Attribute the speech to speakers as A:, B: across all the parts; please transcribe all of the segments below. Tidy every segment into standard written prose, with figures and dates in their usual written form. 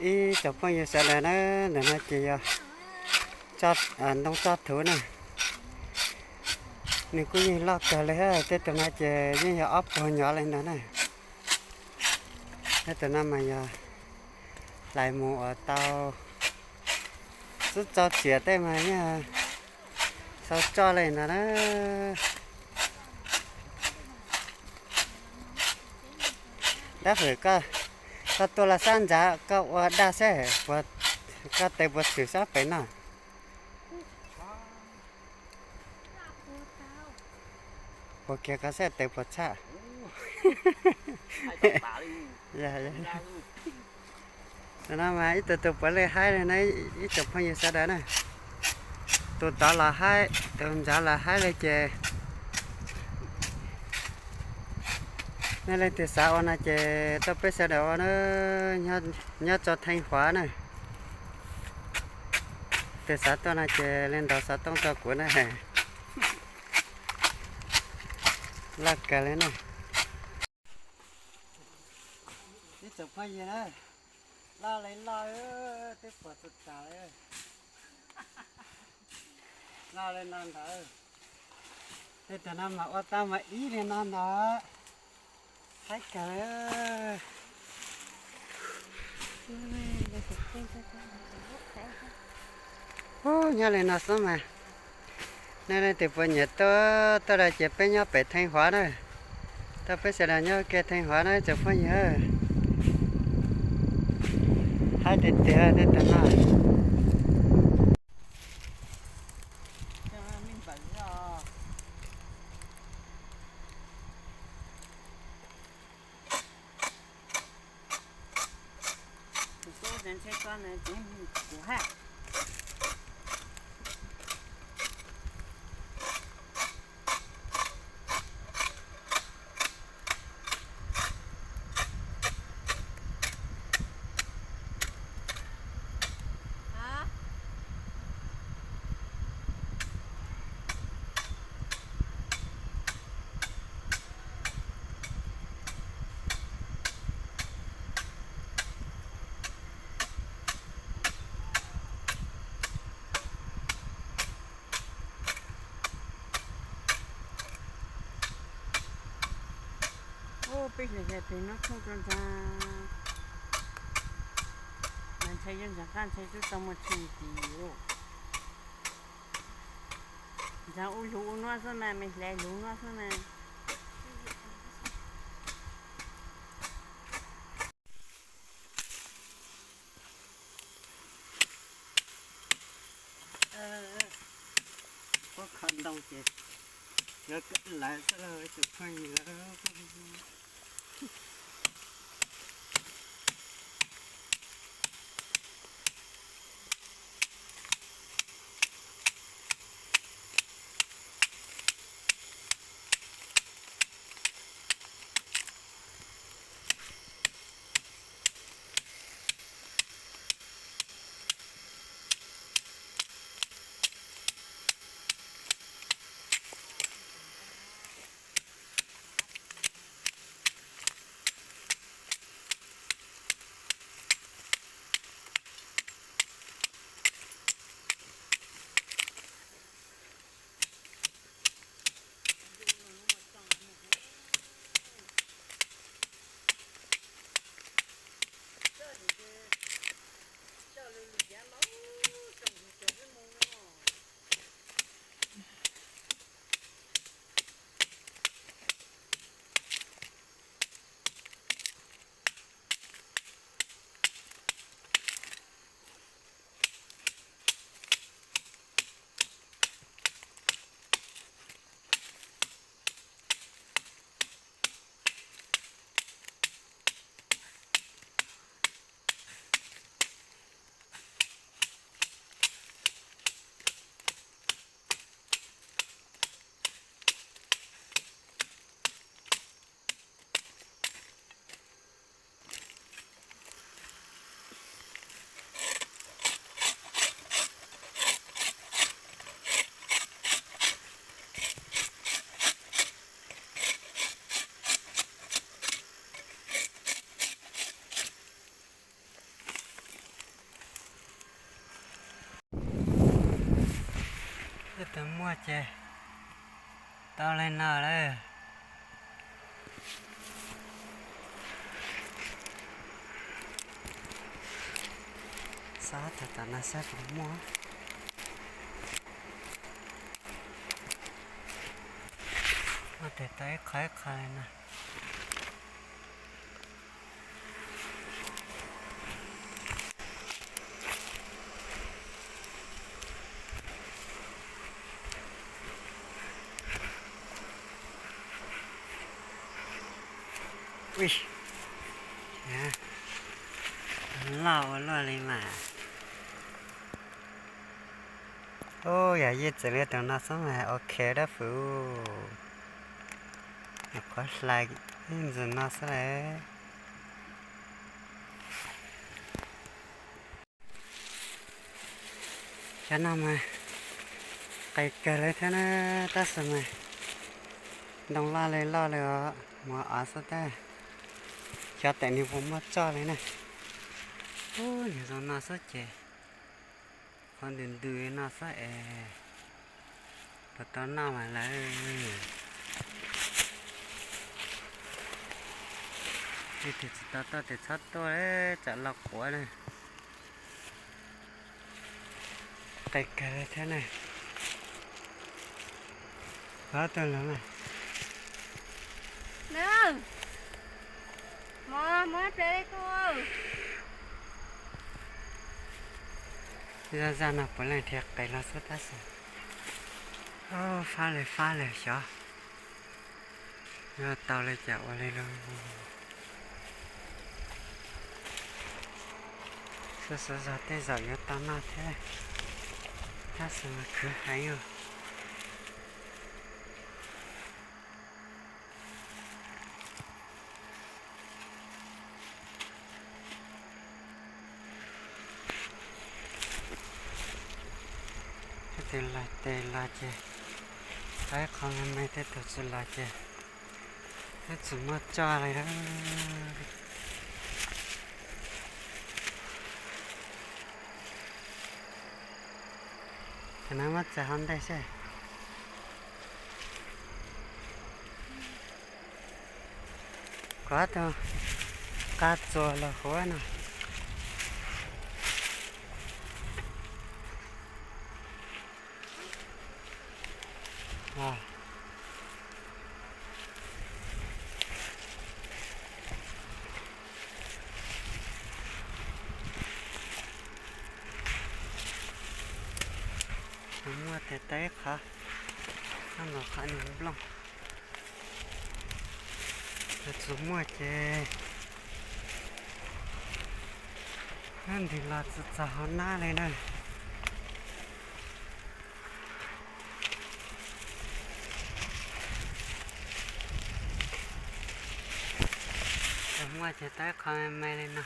A: ý chụp bao nhiêu xe này nó chỉ chót nông chót thử nè mình cũng như lót cờ lấy hết tết tụi nó chỉ như ốp hồi nhỏ lên đó này tết tụi nó mà lại mù ở tàu rất cho chĩa tay mà nha sao cho lên đó đã phải cóตัวละสั้นจ้ะก็ว่าได้แซ่ว่าก็เตบสื่อซะไปน่ะโอเคก็แซ่เตบชะอย่านั่นมาอีตัวไปเลยให้เลยนะอีจบพออยู่ซะได้นะตัวตาละให้ตัวจ๋าละให้เลยเจนั่นเลยที่สาวน่ะเจต้องไปเสียดาวนะญาติจอดทางขวานะที่สาวตัวน่ะเจเล่นดอกสาวต้องจอดกูนะลักกันเลยนะนี่จบไปยังนะลาเลยลาเตปวดสุดตาเลยลาเลยนานเถอะแต่น้ำมาว่าตามมาอีเลยนานเถอะให้กันโอ้ยเลยน่าสนมานั่นเลยที่ปุ่นเนี่ยตัวเราจะไปเนี่ยไปทางขวานะถ้าไปเสียดายเนี่ยแกทางขวานะจะปุ่นเนี่ยให้เด็ดๆน่ะ人才装的真不害。ไปเลยแค่นักท่องเที่ยวจ้ามันใช้ยังจากการใช้จุดสมุทรชีวิตจะอุ้ยรู้ว่าสมัยไม่เลยรู้ว่าสมัยก็ขันดองเจ็บเยอะก็หลายซะเลยจุดไฟแล้ว ตัวมั่วเจตาเลยน่าเลยสาธุตานาสะตัวมั่วมาแต่ไต้คล้ายๆนะวินะเล่าเลยมาโอ้อย่ายึดจะเรียกตรงนั้นสมัยโอเคได้ฟูก็ไล่ยินจะน่าสเลยฉันนำมาไก่เกลือเท่านั้นตั้งสมัยดงล่าเลยอ่ะมาอาสแต่จะแต่นี่ผมมาจ่อเลยนะโอ้ยจะน่าสเจคนเดินดูน่าสแต่ตอนหน้ามาเลยนี่ติดต่อติดชัดตัวเลยจะหลอกหัวเลยไก่เกลือเท่านั้นพาตัวแล้วไหม
B: Nè Má đây cô
A: ra nào bữa nay thiệt cái là xuất phát pha lại chó tao lại chảo vào đây luôn sơ ra tới giờ yếu tao nào thế ta sẽ mà cứ hay rồi tên là chè cái con em mấy thế thật sự là chè thế chỉ mất cho này đó cái nó mất chả hơn đây chứ có đâu cá trò là khó nào mua té té khá ăn nó khá nhiều lắm để chúng mua chè ăn thì là tự trả hơn ná này đây mua chè té khá em mê lên nè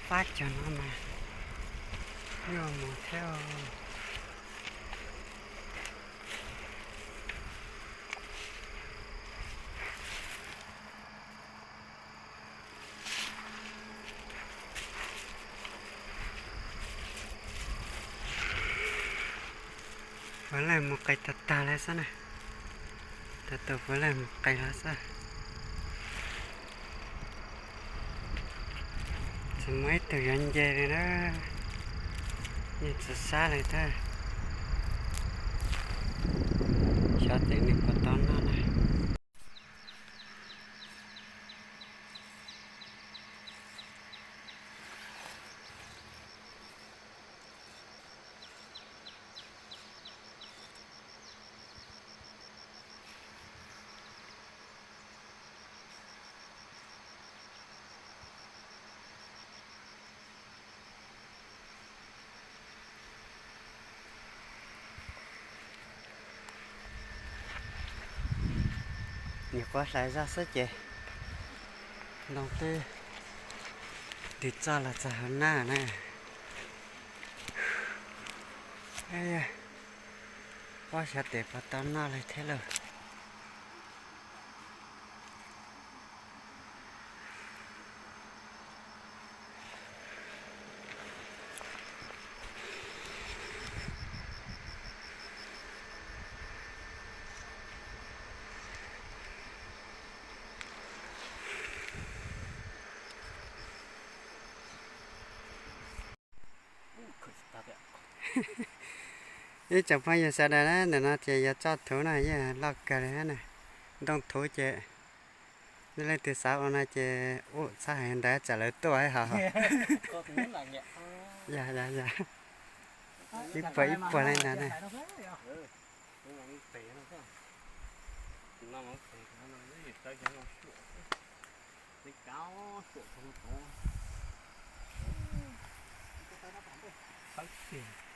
A: phát cho nó mà vô một theo với lại một cái tata lại sao này tata với lại một cái lá sao mấy từ anh về này đó nhìn xa này ta cho tiện mình có tón nó này nhiều quá sai ra sớt chè น้องเต้ติดจ้าละจะหันหน้านะเอ้ยว่าจะเตะประตูหน้าเลยเท่เลยนี่จะไปอยู่สระนะเดี๋ยวนะจะอย่าจอดถูนะอย่าล็อกกันเลยนะต้องถูเจนี่เลยตีสาวนะเจโอ้สาเหตุใดจะเลยตัวให้หาอย่าอีปอีปอะไรนั่นน่ะ
B: Hãy subscribe cho kênh Ghiền Mì Gõ để không bỏ lỡ